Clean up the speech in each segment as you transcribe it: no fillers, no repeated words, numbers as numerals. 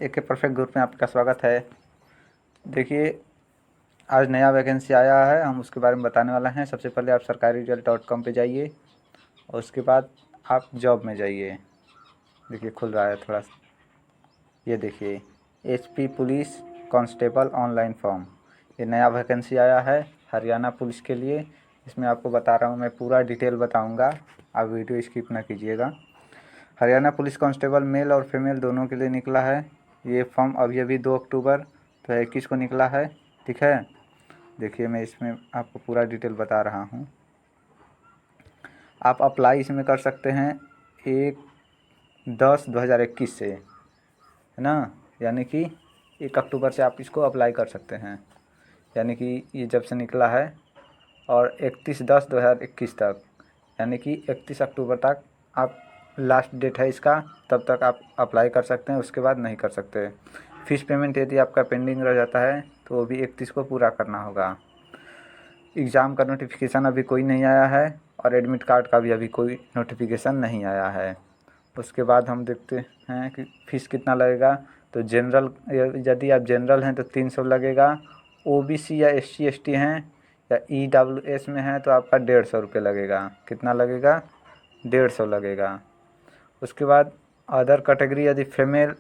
AK perfect group में आपका स्वागत है। देखिए, आज नया वैकेंसी आया है, हम उसके बारे में बताने वाला हैं। सबसे पहले आप sarkariresult.com पे जाइए और उसके बाद आप जॉब में जाइए। देखिए खुल रहा है थोड़ा सा, ये देखिए HP police constable online form, ये नया वैकेंसी आया है हरियाणा पुलिस के लिए। इसमें आपको बता रहा हूँ, मैं पूरा डिटेल बताऊँगा, आप वीडियो स्किप ना कीजिएगा। हरियाणा पुलिस कांस्टेबल मेल और फीमेल दोनों के लिए निकला है ये फॉर्म। अभी 2 अक्टूबर 2021 को निकला है, ठीक है। देखिए मैं इसमें आपको पूरा डिटेल बता रहा हूँ। आप अप्लाई इसमें कर सकते हैं 1/10/2021 से, है ना, यानी कि 1 अक्टूबर से आप इसको अप्लाई कर सकते हैं, यानी कि ये जब से निकला है, और 31/10/2021 तक, यानी कि 31 अक्टूबर तक आप लास्ट डेट है इसका, तब तक आप अप्लाई कर सकते हैं, उसके बाद नहीं कर सकते। फ़ीस पेमेंट यदि आपका पेंडिंग रह जाता है तो वो भी 31 को पूरा करना होगा। एग्ज़ाम का नोटिफिकेशन अभी कोई नहीं आया है और एडमिट कार्ड का भी अभी कोई नोटिफिकेशन नहीं आया है। उसके बाद हम देखते हैं कि फ़ीस कितना लगेगा। तो जनरल, यदि आप जनरल हैं तो 300 लगेगा। OBC या SC ST हैं या EWS में हैं तो आपका 150 रुपये लगेगा। कितना लगेगा? 150 लगेगा। उसके बाद अदर कैटेगरी यदि फीमेल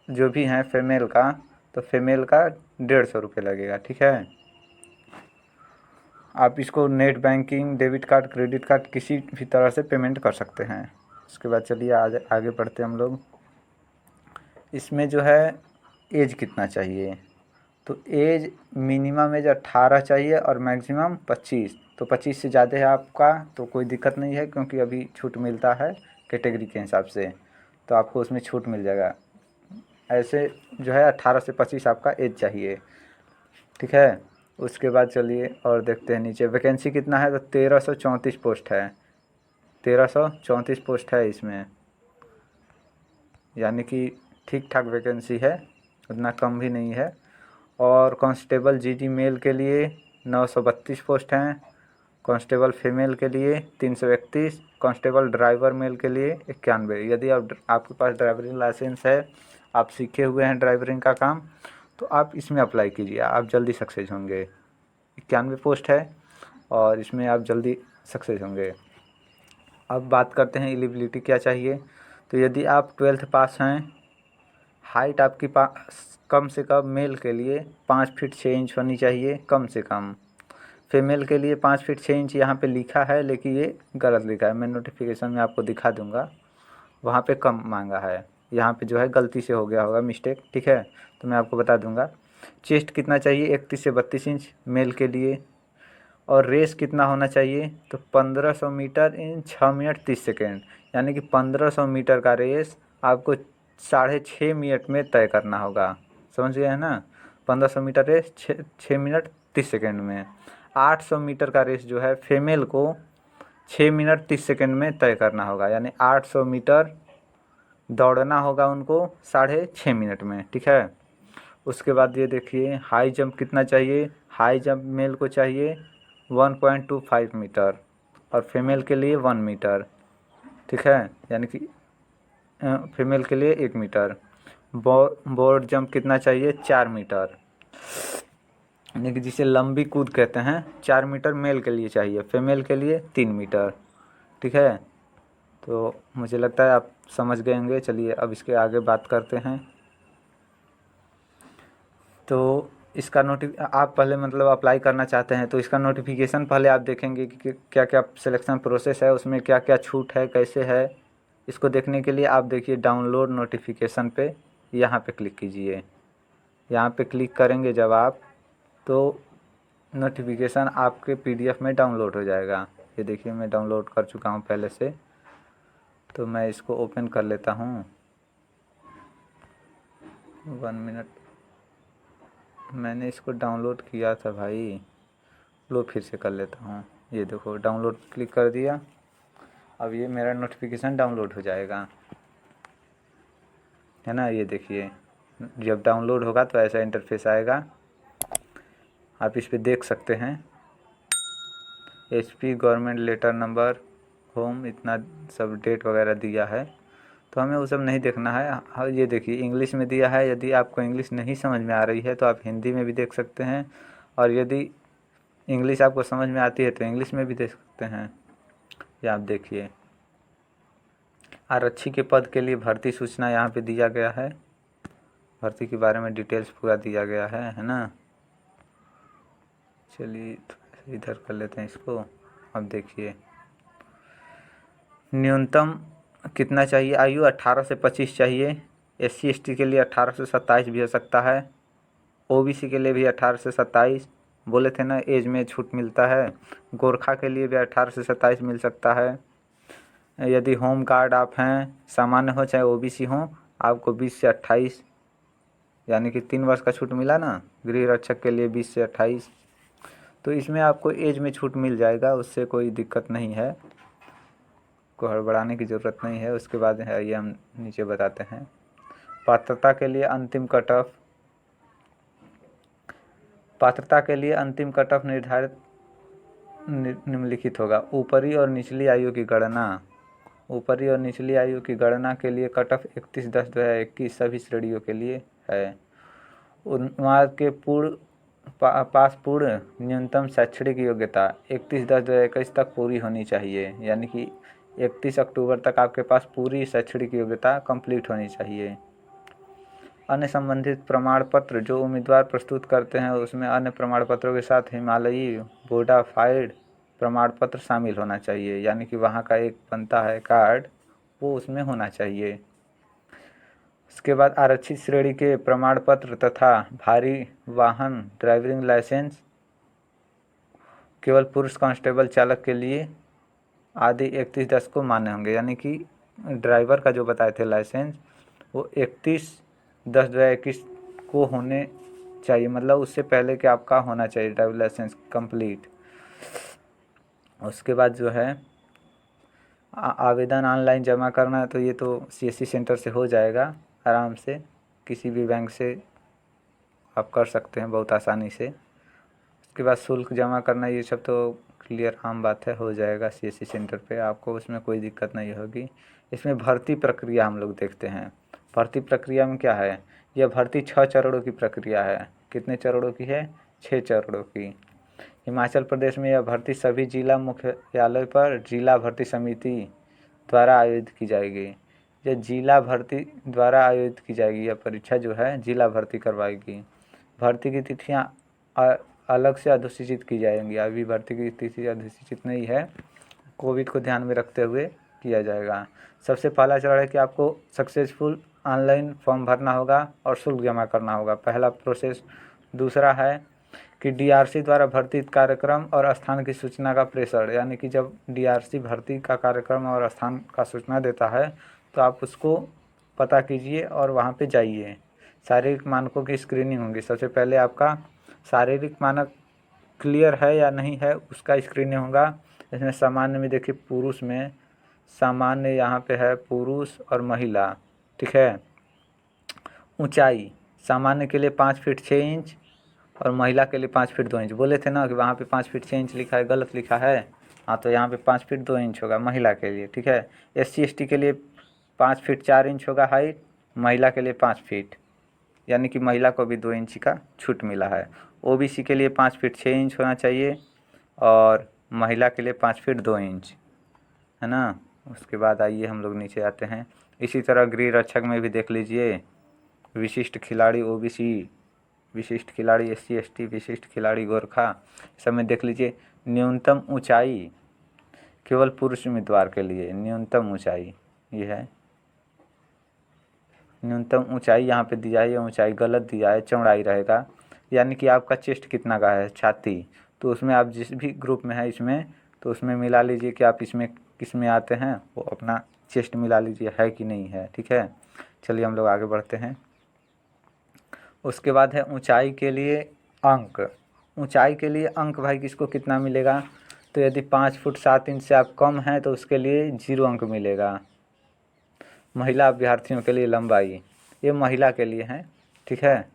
जो भी हैं फीमेल का, तो फीमेल का 150 रुपये लगेगा, ठीक है। आप इसको net banking, debit card, credit card किसी भी तरह से पेमेंट कर सकते हैं। उसके बाद चलिए आगे बढ़ते हम लोग। इसमें जो है एज कितना चाहिए, तो एज मिनिमम एज 18 चाहिए और मैक्सिमम 25। तो 25 से ज़्यादा है आपका तो कोई दिक्कत नहीं है, क्योंकि अभी छूट मिलता है कैटेगरी के हिसाब से, तो आपको उसमें छूट मिल जाएगा। ऐसे जो है 18 से 25 आपका एज चाहिए, ठीक है। उसके बाद चलिए और देखते हैं नीचे वैकेंसी कितना है। तो 1334 पोस्ट है, 1334 पोस्ट है इसमें, यानी कि ठीक ठाक वैकेंसी है, उतना कम भी नहीं है। और कांस्टेबल GD मेल के लिए 932 पोस्ट हैं, कांस्टेबल फीमेल के लिए 331, कांस्टेबल ड्राइवर मेल के लिए 91। यदि आपके पास ड्राइवरिंग लाइसेंस है, आप सीखे हुए हैं ड्राइवरिंग का काम, तो आप इसमें अप्लाई कीजिए, आप जल्दी सक्सेस होंगे। 91 पोस्ट है और इसमें आप जल्दी सक्सेस होंगे। अब बात करते हैं एलिजिबिलिटी क्या चाहिए। तो यदि आप 12th पास हैं, हाइट आपकी पास कम से कम मेल के लिए 5 फीट 6 इंच होनी चाहिए कम से कम। फीमेल के लिए 5 फीट 6 इंच यहाँ पे लिखा है, लेकिन ये गलत लिखा है। मैं नोटिफिकेशन में आपको दिखा दूँगा, वहाँ पे कम मांगा है, यहाँ पे जो है गलती से हो गया होगा मिस्टेक, ठीक है। तो मैं आपको बता दूँगा। चेस्ट कितना चाहिए? 31 से 32 इंच मेल के लिए। और रेस कितना होना चाहिए? तो 1500 मीटर इन 6 मिनट 30 सेकेंड, यानी कि 1500 मीटर का रेस आपको 6.5 मिनट में तय करना होगा, समझ गए हैं ना। 1500 मीटर रेस 6 मिनट 30 सेकेंड में। 800 मीटर का रेस जो है फीमेल को 6 मिनट 30 सेकेंड में तय करना होगा, यानी 800 मीटर दौड़ना होगा उनको 6.5 मिनट में, ठीक है। उसके बाद ये देखिए हाई जंप कितना चाहिए। हाई जंप मेल को चाहिए 1.25 मीटर और फीमेल के लिए 1 मीटर, ठीक है, यानी कि फीमेल के लिए 1 मीटर। बोर्ड जंप कितना चाहिए? 4 मीटर, यानी कि जिसे लंबी कूद कहते हैं। 4 मीटर मेल के लिए चाहिए, फीमेल के लिए 3 मीटर, ठीक है। तो मुझे लगता है आप समझ गए होंगे। चलिए अब इसके आगे बात करते हैं। तो इसका आप पहले मतलब अप्लाई करना चाहते हैं तो इसका नोटिफिकेशन पहले आप देखेंगे कि क्या क्या सिलेक्शन प्रोसेस है, उसमें क्या क्या छूट है, कैसे है। इसको देखने के लिए आप देखिए डाउनलोड नोटिफिकेशन पे, यहाँ पे क्लिक कीजिए। यहाँ पे क्लिक करेंगे जब आप, तो नोटिफिकेशन आपके PDF में डाउनलोड हो जाएगा। ये देखिए मैं डाउनलोड कर चुका हूँ पहले से, तो मैं इसको ओपन कर लेता हूँ। 1 मिनट, मैंने इसको डाउनलोड किया था भाई, लो फिर से कर लेता हूँ। ये देखो डाउनलोड क्लिक कर दिया, अब ये मेरा नोटिफिकेशन डाउनलोड हो जाएगा, है ना। ये देखिए जब डाउनलोड होगा तो ऐसा इंटरफेस आएगा, आप इस पर देख सकते हैं। HP government letter number home, इतना सब डेट वगैरह दिया है। तो हमें वो सब नहीं देखना है। हाँ, ये देखिए इंग्लिश में दिया है, यदि आपको इंग्लिश नहीं समझ में आ रही है तो आप हिंदी में भी देख सकते हैं, और यदि इंग्लिश आपको समझ में आती है तो इंग्लिश में भी देख सकते हैं। ये आप देखिए, आरक्षी के पद के लिए भर्ती सूचना यहाँ पे दिया गया है, भर्ती के बारे में डिटेल्स पूरा दिया गया है ना। चलिए इधर कर लेते हैं इसको। अब देखिए न्यूनतम कितना चाहिए, आयु 18 से 25 चाहिए। SC ST के लिए 18 से 27 भी हो सकता है। OBC के लिए भी 18 से 27, बोले थे ना एज में छूट मिलता है। गोरखा के लिए भी 18 से 27 मिल सकता है। यदि होम गार्ड आप हैं, सामान्य हो चाहे OBC हो, आपको 20 से 28, यानी कि 3 वर्ष का छूट मिला ना। गृह रक्षक के लिए 20 से 28, तो इसमें आपको एज में छूट मिल जाएगा, उससे कोई दिक्कत नहीं है, को हड़बड़ाने की ज़रूरत नहीं है। उसके बाद है ये हम नीचे बताते हैं। पात्रता के लिए अंतिम कट ऑफ, पात्रता के लिए अंतिम कट ऑफ निर्धारित निम्नलिखित होगा। ऊपरी और निचली आयु की गणना, ऊपरी और निचली आयु की गणना के लिए कट ऑफ 31/10/2021 सभी श्रेणियों के लिए है। उन्माद के पास पूर्ण न्यूनतम शैक्षणिक योग्यता 31/10/2021 तक पूरी होनी चाहिए, यानी कि 31 अक्टूबर तक आपके पास पूरी शैक्षणिक योग्यता कंप्लीट होनी चाहिए। अन्य संबंधित प्रमाण पत्र जो उम्मीदवार प्रस्तुत करते हैं उसमें अन्य प्रमाण पत्रों के साथ हिमालयी बोनाफाइड प्रमाण पत्र शामिल होना चाहिए, यानी कि वहाँ का एक बनता है कार्ड, वो उसमें होना चाहिए। उसके बाद आरक्षित श्रेणी के प्रमाण पत्र तथा भारी वाहन ड्राइविंग लाइसेंस केवल पुरुष कांस्टेबल चालक के लिए आदि 31/10 को मान्य होंगे, यानी कि ड्राइवर का जो बताए थे लाइसेंस वो 31/10/2021 को होने चाहिए, मतलब उससे पहले कि आपका होना चाहिए ड्राइविंग लाइसेंस कंप्लीट। उसके बाद जो है आवेदन ऑनलाइन जमा करना है, तो ये तो CSC सेंटर से हो जाएगा आराम से, किसी भी बैंक से आप कर सकते हैं बहुत आसानी से। उसके बाद शुल्क जमा करना, ये सब तो क्लियर आम बात है, हो जाएगा CSC सेंटर पे, आपको उसमें कोई दिक्कत नहीं होगी। इसमें भर्ती प्रक्रिया हम लोग देखते हैं। भर्ती प्रक्रिया में क्या है, यह भर्ती 6 चरणों की प्रक्रिया है। कितने चरणों की है, 6 चरणों की। हिमाचल प्रदेश में यह भर्ती सभी जिला मुख्यालय पर जिला भर्ती समिति द्वारा आयोजित की जाएगी। यह जिला भर्ती द्वारा आयोजित की जाएगी, यह परीक्षा जो है जिला भर्ती करवाएगी। भर्ती की तिथियाँ अलग से अधिसूचित की जाएंगी, अभी भर्ती की तिथि अधिसूचित नहीं है, कोविड को ध्यान में रखते हुए किया जाएगा। सबसे पहला चरण है कि आपको सक्सेसफुल ऑनलाइन फॉर्म भरना होगा और शुल्क जमा करना होगा, पहला प्रोसेस। दूसरा है कि DRC द्वारा भर्ती कार्यक्रम और स्थान की सूचना का प्रेषण, यानी कि जब DRC भर्ती का कार्यक्रम और स्थान का सूचना देता है तो आप उसको पता कीजिए और वहाँ पे जाइए। शारीरिक मानकों की स्क्रीनिंग होगी, सबसे पहले आपका शारीरिक मानक क्लियर है या नहीं है उसका स्क्रीनिंग होगा। इसमें सामान्य में देखिए, पुरुष में सामान्य यहाँ पे है पुरुष और महिला, ठीक है। ऊंचाई सामान्य के लिए 5 फीट 6 इंच और महिला के लिए 5 फीट 2 इंच। बोले थे ना कि वहाँ पे 5 फीट 6 इंच लिखा है, गलत लिखा है, हाँ, तो यहाँ पे 5 फीट 2 इंच होगा महिला के लिए, ठीक है। SC ST के लिए 5 फीट 4 इंच होगा हाइट, महिला के लिए 5 फीट, यानी कि महिला को भी 2 इंच का छूट मिला है। OBC के लिए 5 फीट 6 इंच होना चाहिए और महिला के लिए 5 फीट 2 इंच, है ना। उसके बाद आइए हम लोग नीचे आते हैं। इसी तरह गृह रक्षक में भी देख लीजिए, विशिष्ट खिलाड़ी OBC, विशिष्ट खिलाड़ी SC ST, विशिष्ट खिलाड़ी गोरखा, सब में देख लीजिए। न्यूनतम ऊंचाई केवल पुरुष उम्मीदवार के लिए, न्यूनतम ऊंचाई ये है, न्यूनतम ऊंचाई यहाँ पे दिया है, ये ऊंचाई गलत दिया है, चौड़ाई रहेगा, यानी कि आपका चेस्ट कितना का है, छाती, तो उसमें आप जिस भी ग्रुप में है इसमें, तो उसमें मिला लीजिए कि आप इसमें किस में आते हैं, वो अपना चेस्ट मिला लीजिए है कि नहीं है, ठीक है। चलिए हम लोग आगे बढ़ते हैं। उसके बाद है ऊंचाई के लिए अंक। ऊंचाई के लिए अंक भाई किसको कितना मिलेगा, तो यदि 5 फुट 7 इंच से आप कम हैं तो उसके लिए 0 अंक मिलेगा। महिला अभ्यर्थियों के लिए लंबाई, ये महिला के लिए है, ठीक है,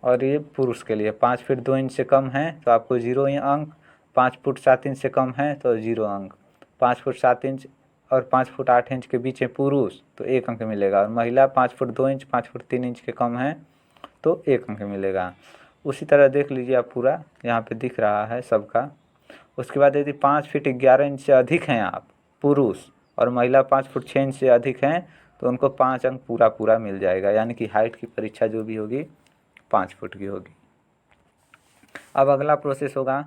और ये पुरुष के लिए 5 फीट 2 इंच से कम है तो आपको 0 अंक, 5 फुट 7 इंच से कम है तो 0 अंक, 5 फुट 7 इंच और 5 फुट 8 इंच के बीच है पुरुष तो 1 अंक मिलेगा, और महिला 5 फुट 2 इंच 5 फुट 3 इंच के कम है तो 1 अंक मिलेगा। उसी तरह देख लीजिए आप, पूरा यहाँ पे दिख रहा है सबका। उसके बाद यदि 5 फीट 11 इंच से अधिक हैं आप पुरुष, और महिला 5 फुट 6 इंच से अधिक हैं, तो उनको 5 अंक पूरा पूरा मिल जाएगा, यानी कि हाइट की परीक्षा जो भी होगी 5 फुट की होगी। अब अगला प्रोसेस होगा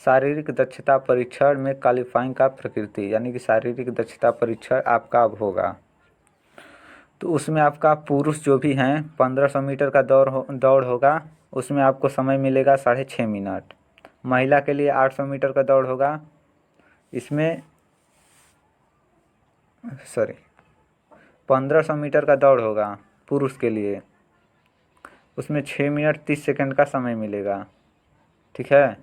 शारीरिक दक्षता परीक्षण में क्वालिफाइंग का प्रकृति, यानी कि शारीरिक दक्षता परीक्षण आपका अब होगा। तो उसमें आपका पुरुष जो भी हैं 1500 मीटर का दौड़ होगा, उसमें आपको समय मिलेगा 6.5 मिनट। महिला के लिए 800 मीटर का दौड़ होगा, इसमें 1500 मीटर का दौड़ होगा पुरुष के लिए, उसमें 6 मिनट 30 सेकंड का समय मिलेगा, ठीक है।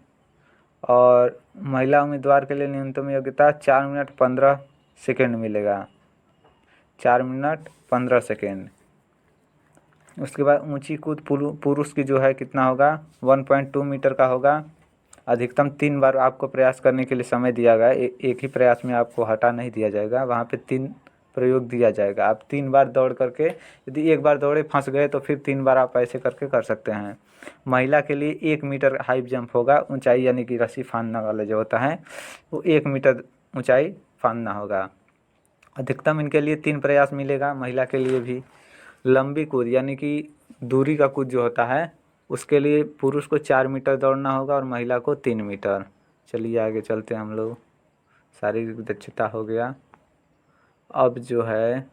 और महिला उम्मीदवार के लिए न्यूनतम योग्यता 4 मिनट 15 सेकंड मिलेगा, 4 मिनट 15 सेकंड। उसके बाद ऊंची कूद पुरुष की जो है कितना होगा 1.2 मीटर का होगा। अधिकतम 3 बार आपको प्रयास करने के लिए समय दिया गया है, एक ही प्रयास में आपको हटा नहीं दिया जाएगा, वहाँ पे 3 प्रयोग दिया जाएगा। आप 3 बार दौड़ करके, यदि एक बार दौड़े फंस गए तो फिर 3 बार आप ऐसे करके कर सकते हैं। महिला के लिए 1 मीटर हाई जंप होगा, ऊंचाई यानी कि रस्सी फांदना वाला जो होता है वो 1 मीटर ऊंचाई फांदना होगा। अधिकतम इनके लिए 3 प्रयास मिलेगा, महिला के लिए भी। लंबी कूद यानी कि दूरी का कूद जो होता है उसके लिए पुरुष को 4 मीटर दौड़ना होगा और महिला को 3 मीटर। चलिए आगे चलते हैं हम लोग। शारीरिक दक्षता हो गया। अब जो है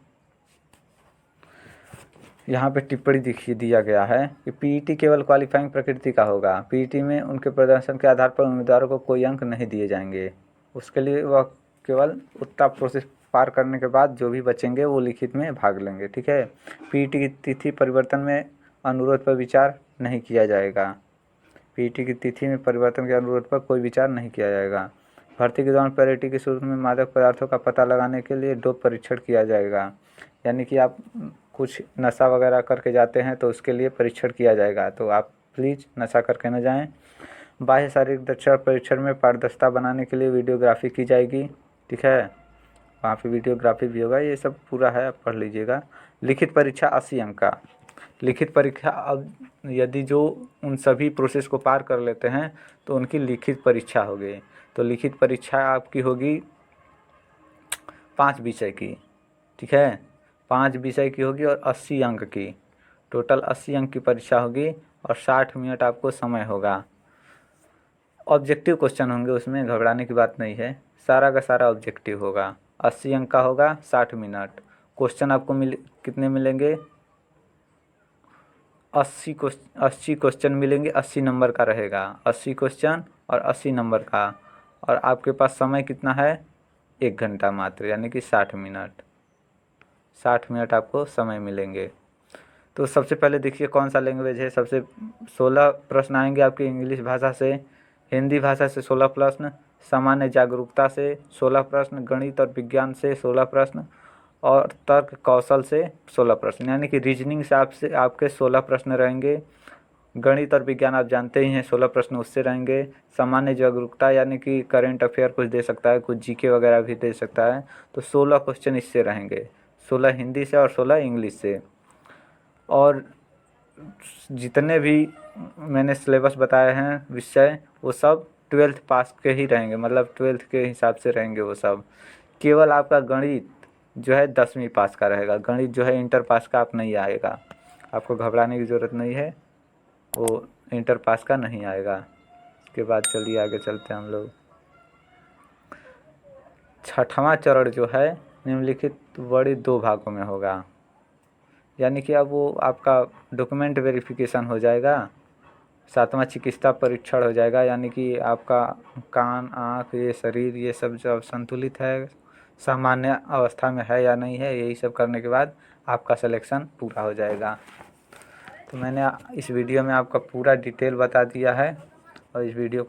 यहाँ पे टिप्पणी दिया गया है कि पीईटी केवल क्वालिफाइंग प्रकृति का होगा। पीईटी में उनके प्रदर्शन के आधार पर उम्मीदवारों को कोई अंक नहीं दिए जाएंगे। उसके लिए वह केवल उतना प्रोसेस पार करने के बाद जो भी बचेंगे वो लिखित में भाग लेंगे, ठीक है। पीईटी की तिथि परिवर्तन में अनुरोध पर विचार नहीं किया जाएगा। पीईटी की तिथि में परिवर्तन के अनुरोध पर कोई विचार नहीं किया जाएगा। भर्ती के दौरान पीईटी के शुरू में मादक पदार्थों का पता लगाने के लिए डोप परीक्षण किया जाएगा, यानी कि आप कुछ नशा वगैरह करके जाते हैं तो उसके लिए परीक्षण किया जाएगा, तो आप प्लीज़ नशा करके न जाएं। बाह्य शारीरिक दक्षता परीक्षण में पारदर्शिता बनाने के लिए वीडियोग्राफी की जाएगी, ठीक है। वहाँ पे वीडियोग्राफी भी होगा, ये सब पूरा है, आप पढ़ लीजिएगा। लिखित परीक्षा 80 अंक का। लिखित परीक्षा अब यदि जो उन सभी प्रोसेस को पार कर लेते हैं तो उनकी लिखित परीक्षा होगी। तो लिखित परीक्षा आपकी होगी 5 विषय की, ठीक है। 5 विषय की होगी और 80 अंक की, टोटल 80 अंक की परीक्षा होगी और 60 मिनट आपको समय होगा। ऑब्जेक्टिव क्वेश्चन होंगे, उसमें घबराने की बात नहीं है, सारा का सारा ऑब्जेक्टिव होगा। 80 अंक का होगा, 60 मिनट। क्वेश्चन आपको कितने मिलेंगे 80 क्वेश्चन मिलेंगे, 80 नंबर का रहेगा। 80 क्वेश्चन और 80 नंबर का, और आपके पास समय कितना है 1 घंटा मात्र, यानी कि 60 मिनट। 60 मिनट आपको समय मिलेंगे। तो सबसे पहले देखिए कौन सा लैंग्वेज है। सबसे 16 प्रश्न आएंगे आपके इंग्लिश भाषा से, हिंदी भाषा से 16 प्रश्न, सामान्य जागरूकता से 16 प्रश्न, गणित और विज्ञान से 16 प्रश्न, और तर्क कौशल से 16 प्रश्न, यानी कि रीजनिंग से आपके 16 प्रश्न रहेंगे। गणित और विज्ञान आप जानते ही हैं, 16 प्रश्न उससे रहेंगे। सामान्य जागरूकता यानी कि करेंट अफेयर कुछ दे सकता है, कुछ जीके वगैरह भी दे सकता है, तो 16 क्वेश्चन इससे रहेंगे, 16 हिंदी से और 16 इंग्लिश से। और जितने भी मैंने सिलेबस बताए हैं विषय, वो सब 12th पास के ही रहेंगे, मतलब 12th के हिसाब से रहेंगे वो सब। केवल आपका गणित जो है 10वीं पास का रहेगा, गणित जो है इंटर पास का आप नहीं आएगा, आपको घबराने की ज़रूरत नहीं है, वो इंटर पास का नहीं आएगा। इसके बाद चलिए आगे चलते हैं हम लोग। 6वां चरण जो है निम्नलिखित बड़ी 2 भागों में होगा, यानी कि अब वो आपका डॉक्यूमेंट वेरिफिकेशन हो जाएगा। 7वां चिकित्सा परीक्षण हो जाएगा, यानी कि आपका कान, आँख, ये शरीर, ये सब जब संतुलित है, सामान्य अवस्था में है या नहीं है, यही सब करने के बाद आपका सिलेक्शन पूरा हो जाएगा। तो मैंने इस वीडियो में आपका पूरा डिटेल बता दिया है, और इस वीडियो को